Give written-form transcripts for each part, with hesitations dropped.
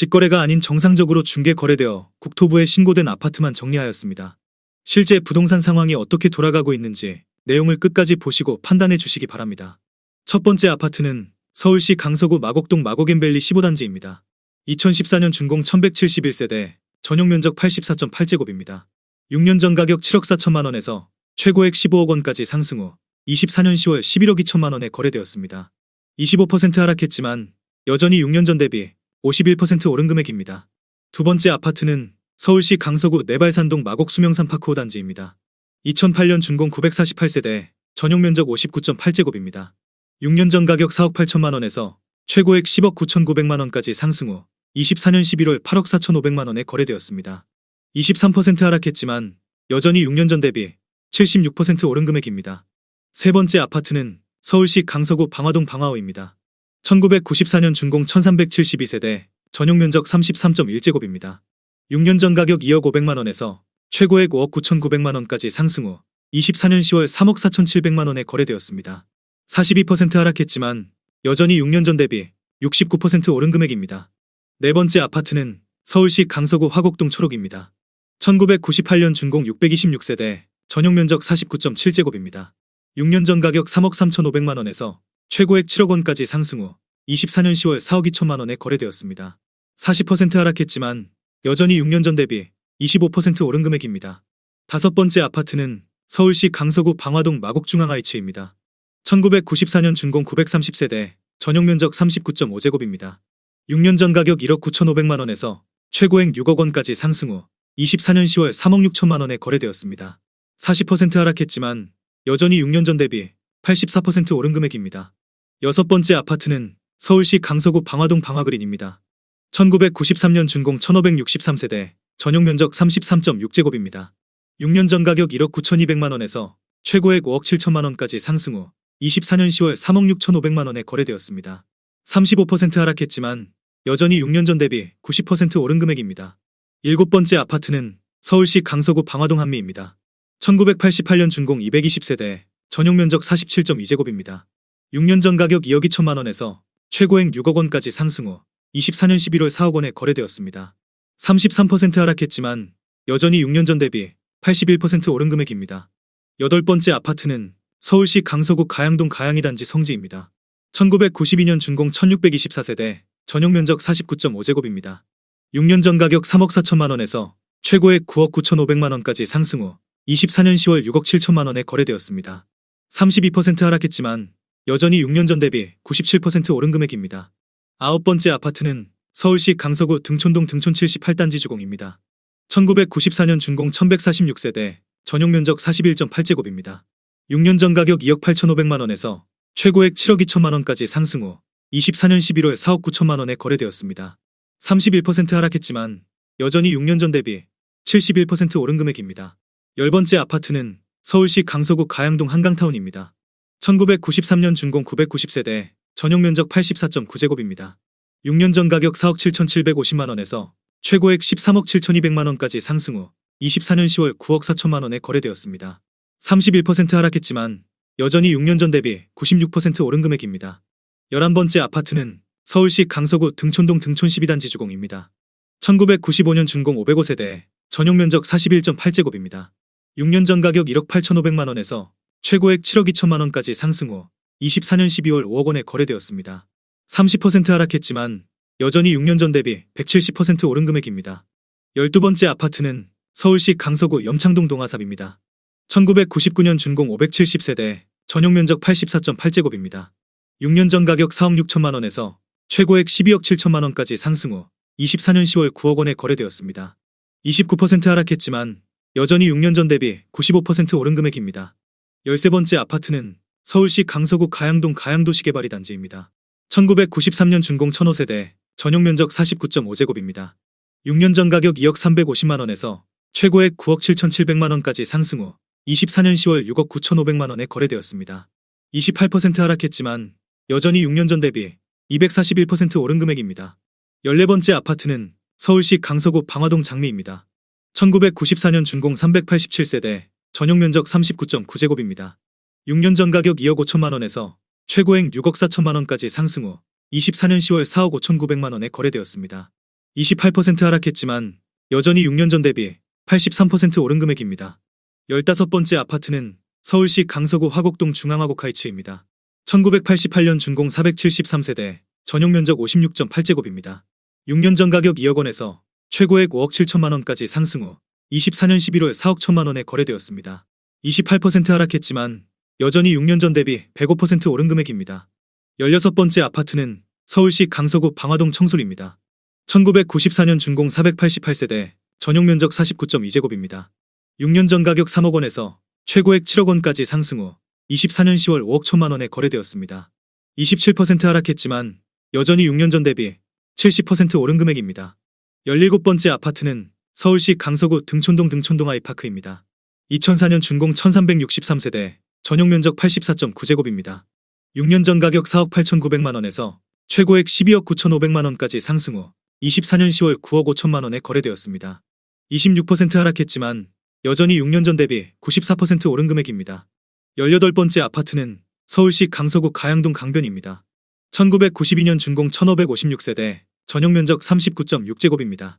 직거래가 아닌 정상적으로 중개 거래되어 국토부에 신고된 아파트만 정리하였습니다. 실제 부동산 상황이 어떻게 돌아가고 있는지 내용을 끝까지 보시고 판단해 주시기 바랍니다. 첫 번째 아파트는 서울시 강서구 마곡동 마곡앤밸리 15단지입니다. 2014년 준공 1171세대, 전용 면적 84.8제곱입니다. 6년 전 가격 7억 4천만 원에서 최고액 15억 원까지 상승 후 24년 10월 11억 2천만 원에 거래되었습니다. 25% 하락했지만 여전히 6년 전 대비 51% 오른 금액입니다. 두 번째 아파트는 서울시 강서구 내발산동 마곡수명산파크 5단지입니다. 2008년 준공 948세대, 전용 면적 59.8제곱입니다. 6년 전 가격 4억 8천만 원에서 최고액 10억 9,900만 원까지 상승 후 24년 11월 8억 4,500만 원에 거래되었습니다. 23% 하락했지만 여전히 6년 전 대비 76% 오른 금액입니다. 세 번째 아파트는 서울시 강서구 방화동 방화호입니다. 1994년 준공 1372세대, 전용 면적 33.1제곱입니다. 6년 전 가격 2억 500만 원에서 최고액 5억 9,900만 원까지 상승 후 24년 10월 3억 4,700만 원에 거래되었습니다. 42% 하락했지만 여전히 6년 전 대비 69% 오른 금액입니다. 네 번째 아파트는 서울시 강서구 화곡동 초록입니다. 1998년 준공 626세대, 전용 면적 49.7제곱입니다. 6년 전 가격 3억 3,500만 원에서 최고액 7억 원까지 상승 후 24년 10월 4억 2천만 원에 거래되었습니다. 40% 하락했지만 여전히 6년 전 대비 25% 오른 금액입니다. 다섯 번째 아파트는 서울시 강서구 방화동 마곡중앙하이츠입니다. 1994년 준공 930세대, 전용 면적 39.5제곱입니다. 6년 전 가격 1억 9,500만 원에서 최고액 6억 원까지 상승 후 24년 10월 3억 6천만 원에 거래되었습니다. 40% 하락했지만 여전히 6년 전 대비 84% 오른 금액입니다. 여섯 번째 아파트는 서울시 강서구 방화동 방화그린입니다. 1993년 준공 1563세대, 전용 면적 33.6제곱입니다. 6년 전 가격 1억 9,200만 원에서 최고액 5억 7천만 원까지 상승 후 24년 10월 3억 6,500만 원에 거래되었습니다. 35% 하락했지만 여전히 6년 전 대비 90% 오른 금액입니다. 일곱 번째 아파트는 서울시 강서구 방화동 한미입니다. 1988년 준공 220세대, 전용 면적 47.2제곱입니다. 6년 전 가격 2억 2천만 원에서 최고액 6억 원까지 상승 후 24년 11월 4억 원에 거래되었습니다. 33% 하락했지만 여전히 6년 전 대비 81% 오른 금액입니다. 여덟 번째 아파트는 서울시 강서구 가양동 가양이 단지 성지입니다. 1992년 준공 1624세대, 전용 면적 49.5제곱입니다. 6년 전 가격 3억 4천만 원에서 최고액 9억 9,500만 원까지 상승 후 24년 10월 6억 7천만 원에 거래되었습니다. 32% 하락했지만 여전히 6년 전 대비 97% 오른 금액입니다. 아홉 번째 아파트는 서울시 강서구 등촌동 등촌 78단지 주공입니다. 1994년 준공 1146세대, 전용 면적 41.8제곱입니다. 6년 전 가격 2억 8,500만 원에서 최고액 7억 2천만 원까지 상승 후 24년 11월 4억 9천만 원에 거래되었습니다. 31% 하락했지만 여전히 6년 전 대비 71% 오른 금액입니다. 열 번째 아파트는 서울시 강서구 가양동 한강타운입니다. 1993년 준공 990세대, 전용 면적 84.9제곱입니다. 6년 전 가격 4억 7,750만 원에서 최고액 13억 7,200만 원까지 상승 후 24년 10월 9억 4천만 원에 거래되었습니다. 31% 하락했지만 여전히 6년 전 대비 96% 오른 금액입니다. 11번째 아파트는 서울시 강서구 등촌동 등촌 12단지 주공입니다. 1995년 준공 505세대, 전용 면적 41.8제곱입니다. 6년 전 가격 1억 8,500만 원에서 최고액 7억 2천만 원까지 상승 후 24년 12월 5억 원에 거래되었습니다. 30% 하락했지만 여전히 6년 전 대비 170% 오른 금액입니다. 12번째 아파트는 서울시 강서구 염창동 동아삽입니다. 1999년 준공 570세대, 전용 면적 84.8제곱입니다. 6년 전 가격 4억 6천만 원에서 최고액 12억 7천만 원까지 상승 후 24년 10월 9억 원에 거래되었습니다. 29% 하락했지만 여전히 6년 전 대비 95% 오른 금액입니다. 13번째 아파트는 서울시 강서구 가양동 가양도시개발이 단지입니다. 1993년 준공 1005세대, 전용 면적 49.5제곱입니다. 6년 전 가격 2억 350만 원에서 최고액 9억 7,700만 원까지 상승 후 24년 10월 6억 9,500만 원에 거래되었습니다. 28% 하락했지만 여전히 6년 전 대비 241% 오른 금액입니다. 14번째 아파트는 서울시 강서구 방화동 장미입니다. 1994년 준공 387세대, 전용 면적 39.9제곱입니다. 6년 전 가격 2억 5천만 원에서 최고액 6억 4천만 원까지 상승 후 24년 10월 4억 5,900만 원에 거래되었습니다. 28% 하락했지만 여전히 6년 전 대비 83% 오른 금액입니다. 15번째 아파트는 서울시 강서구 화곡동 중앙화곡 하이츠입니다. 1988년 준공 473세대, 전용 면적 56.8제곱입니다. 6년 전 가격 2억 원에서 최고액 5억 7천만 원까지 상승 후 24년 11월 4억 1천만 원에 거래되었습니다. 28% 하락했지만 여전히 6년 전 대비 105% 오른 금액입니다. 16번째 아파트는 서울시 강서구 방화동 청솔입니다. 1994년 준공 488세대, 전용 면적 49.2제곱입니다. 6년 전 가격 3억 원에서 최고액 7억 원까지 상승 후 24년 10월 5억 1천만 원에 거래되었습니다. 27% 하락했지만 여전히 6년 전 대비 70% 오른 금액입니다. 17번째 아파트는 서울시 강서구 등촌동 아이파크입니다. 2004년 준공 1363세대, 전용 면적 84.9제곱입니다. 6년 전 가격 4억 8,900만 원에서 최고액 12억 9,500만 원까지 상승 후 24년 10월 9억 5천만 원에 거래되었습니다. 26% 하락했지만 여전히 6년 전 대비 94% 오른 금액입니다. 18번째 아파트는 서울시 강서구 가양동 강변입니다. 1992년 준공 1556세대, 전용 면적 39.6제곱입니다.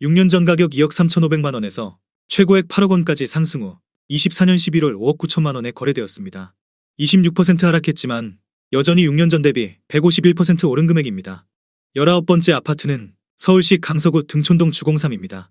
6년 전 가격 2억 3,500만 원에서 최고액 8억 원까지 상승 후 24년 11월 5억 9천만 원에 거래되었습니다. 26% 하락했지만 여전히 6년 전 대비 151% 오른 금액입니다. 19번째 아파트는 서울시 강서구 등촌동 주공3입니다.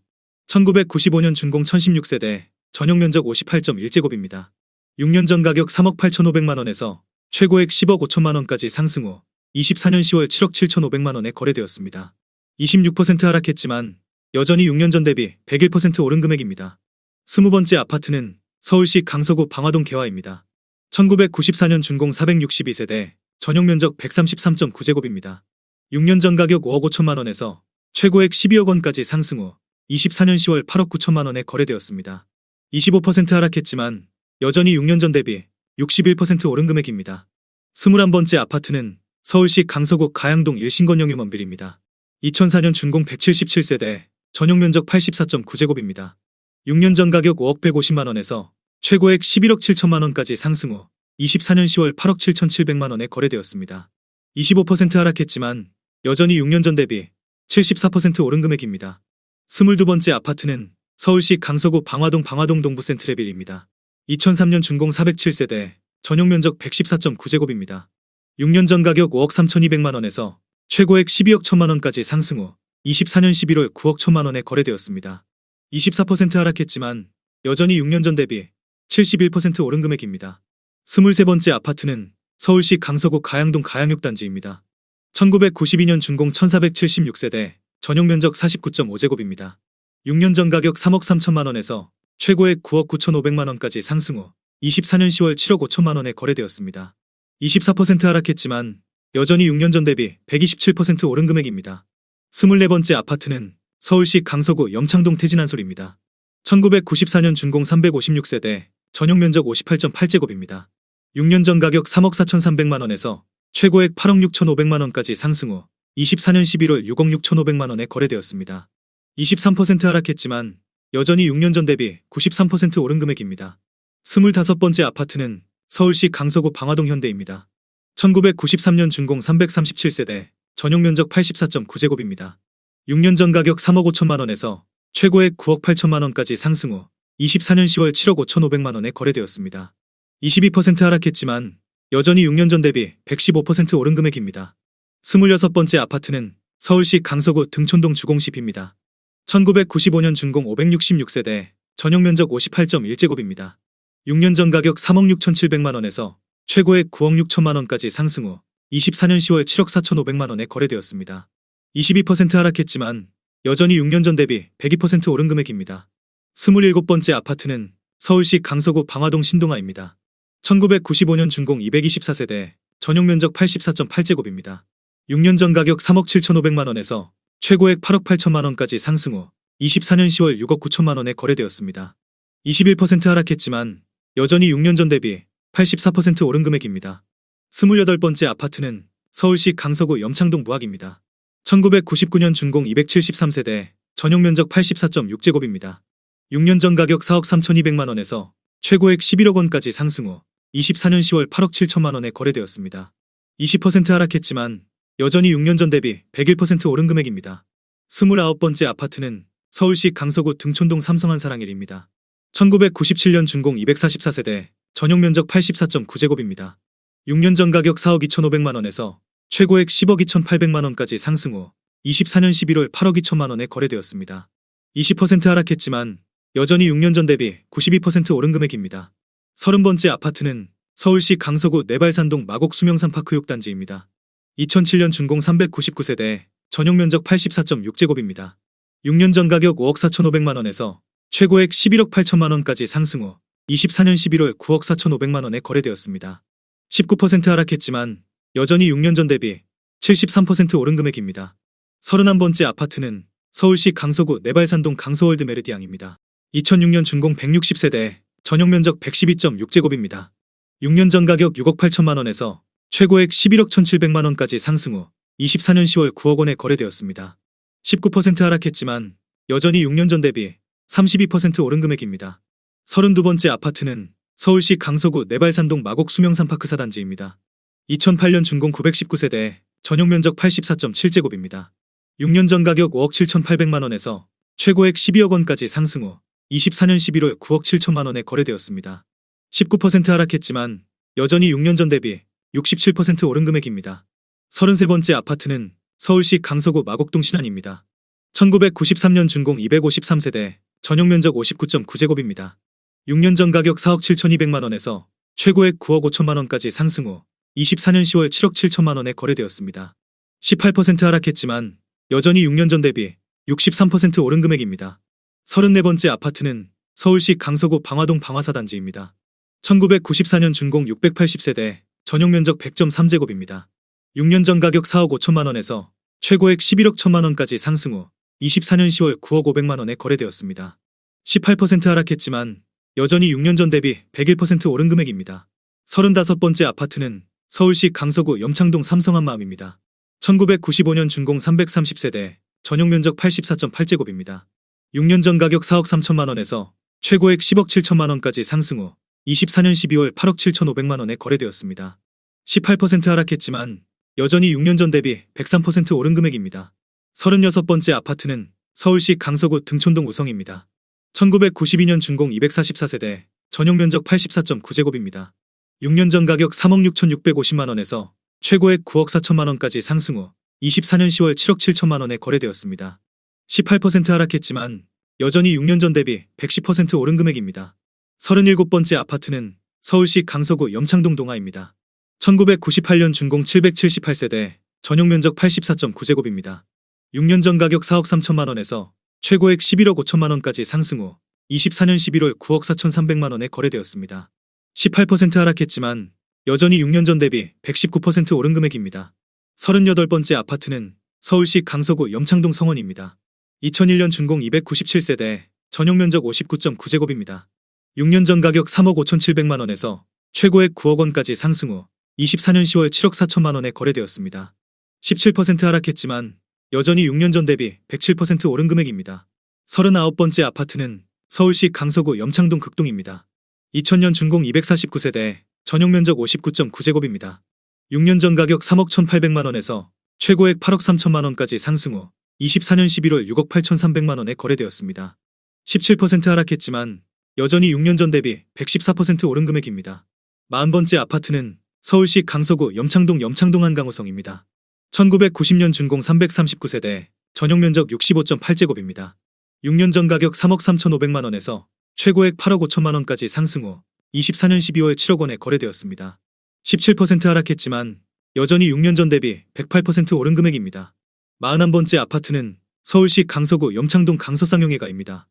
1995년 준공 1016세대, 전용 면적 58.1제곱입니다. 6년 전 가격 3억 8,500만 원에서 최고액 10억 5천만 원까지 상승 후 24년 10월 7억 7,500만 원에 거래되었습니다. 26% 하락했지만 여전히 6년 전 대비 101% 오른 금액입니다. 20번째 아파트는 서울시 강서구 방화동 개화입니다. 1994년 준공 462세대, 전용 면적 133.9제곱입니다. 6년 전 가격 5억 5천만 원에서 최고액 12억 원까지 상승 후 24년 10월 8억 9천만 원에 거래되었습니다. 25% 하락했지만 여전히 6년 전 대비 61% 오른 금액입니다. 21번째 아파트는 서울시 강서구 가양동 일신건영 휴먼빌입니다. 2004년 준공 177세대, 전용 면적 84.9제곱입니다. 6년 전 가격 5억 150만 원에서 최고액 11억 7천만 원까지 상승 후 24년 10월 8억 7,700만 원에 거래되었습니다. 25% 하락했지만 여전히 6년 전 대비 74% 오른 금액입니다. 22번째 아파트는 서울시 강서구 방화동 동부센트레빌입니다. 2003년 준공 407세대, 전용 면적 114.9제곱입니다. 6년 전 가격 5억 3,200만 원에서 최고액 12억 1천만 원까지 상승 후 24년 11월 9억 1천만 원에 거래되었습니다. 24% 하락했지만 여전히 6년 전 대비 71% 오른 금액입니다. 23번째 아파트는 서울시 강서구 가양동 가양육단지입니다. 1992년 준공 1476세대, 전용 면적 49.5제곱입니다. 6년 전 가격 3억 3천만 원에서 최고액 9억 9,500만 원까지 상승 후 24년 10월 7억 5천만 원에 거래되었습니다. 24% 하락했지만 여전히 6년 전 대비 127% 오른 금액입니다. 24번째 아파트는 서울시 강서구 염창동 태진한솔입니다. 1994년 준공 356세대, 전용 면적 58.8제곱입니다. 6년 전 가격 3억 4,300만 원에서 최고액 8억 6,500만 원까지 상승 후 24년 11월 6억 6,500만 원에 거래되었습니다. 23% 하락했지만 여전히 6년 전 대비 93% 오른 금액입니다. 25번째 아파트는 서울시 강서구 방화동 현대입니다. 1993년 준공 337세대, 전용 면적 84.9제곱입니다. 6년 전 가격 3억 5천만 원에서 최고액 9억 8천만 원까지 상승 후 24년 10월 7억 5,500만 원에 거래되었습니다. 22% 하락했지만 여전히 6년 전 대비 115% 오른 금액입니다. 26번째 아파트는 서울시 강서구 등촌동 주공10입니다. 1995년 준공 566세대, 전용 면적 58.1제곱입니다. 6년 전 가격 3억 6,700만 원에서 최고액 9억 6천만 원까지 상승 후 24년 10월 7억 4,500만 원에 거래되었습니다. 22% 하락했지만 여전히 6년 전 대비 102% 오른 금액입니다. 27번째 아파트는 서울시 강서구 방화동 신동아입니다. 1995년 준공 224세대, 전용 면적 84.8제곱입니다. 6년 전 가격 3억 7,500만 원에서 최고액 8억 8천만 원까지 상승 후 24년 10월 6억 9천만 원에 거래되었습니다. 21% 하락했지만 여전히 6년 전 대비 84% 오른 금액입니다. 28번째 아파트는 서울시 강서구 염창동 무학입니다. 1999년 준공 273세대, 전용 면적 84.6제곱입니다. 6년 전 가격 4억 3,200만 원에서 최고액 11억 원까지 상승 후 24년 10월 8억 7천만 원에 거래되었습니다. 20% 하락했지만 여전히 6년 전 대비 101% 오른 금액입니다. 29번째 아파트는 서울시 강서구 등촌동 삼성한 사랑일입니다. 1997년 준공 244세대, 전용면적 84.9제곱입니다. 6년 전 가격 4억 2,500만원에서 최고액 10억 2,800만원까지 상승 후 24년 11월 8억 2천만원에 거래되었습니다. 20% 하락했지만 여전히 6년 전 대비 92% 오른 금액입니다. 30번째 아파트는 서울시 강서구 내발산동 마곡 수명산파크 6단지입니다. 2007년 준공 399세대, 전용면적 84.6제곱입니다. 6년 전 가격 5억 4,500만원에서 최고액 11억 8천만원까지 상승 후 24년 11월 9억 4,500만원에 거래되었습니다. 19% 하락했지만 여전히 6년 전 대비 73% 오른 금액입니다. 31번째 아파트는 서울시 강서구 내발산동 강서월드 메르디앙입니다. 2006년 준공 160세대, 전용면적 112.6제곱입니다. 6년 전 가격 6억 8천만원에서 최고액 11억 1,700만원까지 상승 후 24년 10월 9억 원에 거래되었습니다. 19% 하락했지만 여전히 6년 전 대비 32% 오른 금액입니다. 32번째 아파트는 서울시 강서구 내발산동 마곡 수명산파크 4단지입니다. 2008년 준공 919세대, 전용면적 84.7제곱입니다. 6년 전 가격 5억 7,800만원에서 최고액 12억 원까지 상승 후 24년 11월 9억 7천만원에 거래되었습니다. 19% 하락했지만 여전히 6년 전 대비 67% 오른 금액입니다. 33번째 아파트는 서울시 강서구 마곡동 신안입니다. 1993년 준공 253세대, 전용면적 59.9제곱입니다. 6년 전 가격 4억 7,200만원에서 최고액 9억 5천만원까지 상승 후 24년 10월 7억 7천만원에 거래되었습니다. 18% 하락했지만 여전히 6년 전 대비 63% 오른 금액입니다. 34번째 아파트는 서울시 강서구 방화동 방화사단지입니다. 1994년 준공 680세대, 전용면적 100.3제곱입니다. 6년 전 가격 4억 5천만원에서 최고액 11억 1천만원까지 상승 후 24년 10월 9억 500만원에 거래되었습니다. 18% 하락했지만 여전히 6년 전 대비 101% 오른 금액입니다. 35번째 아파트는 서울시 강서구 염창동 삼성한마음입니다. 1995년 준공 330세대, 전용면적 84.8제곱입니다. 6년 전 가격 4억 3천만원에서 최고액 10억 7천만원까지 상승 후 24년 12월 8억 7,500만원에 거래되었습니다. 18% 하락했지만 여전히 6년 전 대비 103% 오른 금액입니다. 36번째 아파트는 서울시 강서구 등촌동 우성입니다. 1992년 준공 244세대, 전용면적 84.9제곱입니다. 6년 전 가격 3억 6,650만원에서 최고액 9억 4천만원까지 상승 후 24년 10월 7억 7천만원에 거래되었습니다. 18% 하락했지만 여전히 6년 전 대비 110% 오른 금액입니다. 37번째 아파트는 서울시 강서구 염창동 동아입니다. 1998년 준공 778세대, 전용면적 84.9제곱입니다. 6년 전 가격 4억 3천만원에서 최고액 11억 5천만원까지 상승 후 24년 11월 9억 4,300만원에 거래되었습니다. 18% 하락했지만 여전히 6년 전 대비 119% 오른 금액입니다. 38번째 아파트는 서울시 강서구 염창동 성원입니다. 2001년 준공 297세대, 전용면적 59.9제곱입니다. 6년 전 가격 3억 5,700만원에서 최고액 9억 원까지 상승 후 24년 10월 7억 4천만원에 거래되었습니다. 17% 하락했지만 여전히 6년 전 대비 107% 오른 금액입니다. 39번째 아파트는 서울시 강서구 염창동 극동입니다. 2000년 준공 249세대, 전용면적 59.9제곱입니다. 6년 전 가격 3억 1,800만원에서 최고액 8억 3천만원까지 상승 후 24년 11월 6억 8,300만원에 거래되었습니다. 17% 하락했지만 여전히 6년 전 대비 114% 오른 금액입니다. 40번째 아파트는 서울시 강서구 염창동 한강호성입니다. 1990년 준공 339세대, 전용면적 65.8제곱입니다. 6년 전 가격 3억 3,500만원에서 최고액 8억 5천만원까지 상승 후 24년 12월 7억 원에 거래되었습니다. 17% 하락했지만 여전히 6년 전 대비 108% 오른 금액입니다. 41번째 아파트는 서울시 강서구 염창동 강서쌍용회가입니다.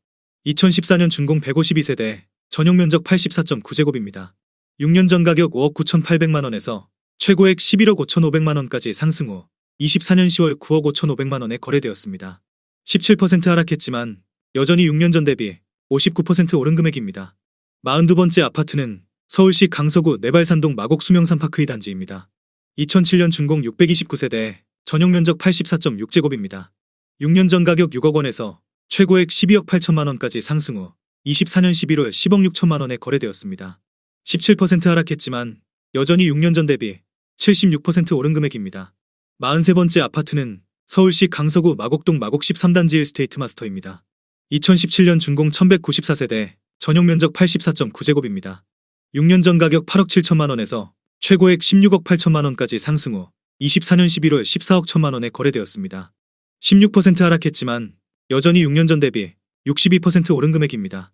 2014년 준공 152세대, 전용면적 84.9제곱입니다. 6년 전 가격 5억 9,800만원에서 최고액 11억 5,500만원까지 상승 후 24년 10월 9억 5,500만원에 거래되었습니다. 17% 하락했지만 여전히 6년 전 대비 59% 오른 금액입니다. 42번째 아파트는 서울시 강서구 내발산동 마곡 수명산파크 2단지입니다. 2007년 준공 629세대, 전용면적 84.6제곱입니다. 6년 전 가격 6억 원에서 최고액 12억 8천만원까지 상승 후 24년 11월 10억 6천만원에 거래되었습니다. 17% 하락했지만 여전히 6년 전 대비 76% 오른 금액입니다. 43번째 아파트는 서울시 강서구 마곡동 마곡 13단지 1스테이트 마스터입니다. 2017년 준공 1194세대, 전용 면적 84.9제곱입니다. 6년 전 가격 8억 7천만 원에서 최고액 16억 8천만 원까지 상승 후 24년 11월 14억 1천만 원에 거래되었습니다. 16% 하락했지만 여전히 6년 전 대비 62% 오른 금액입니다.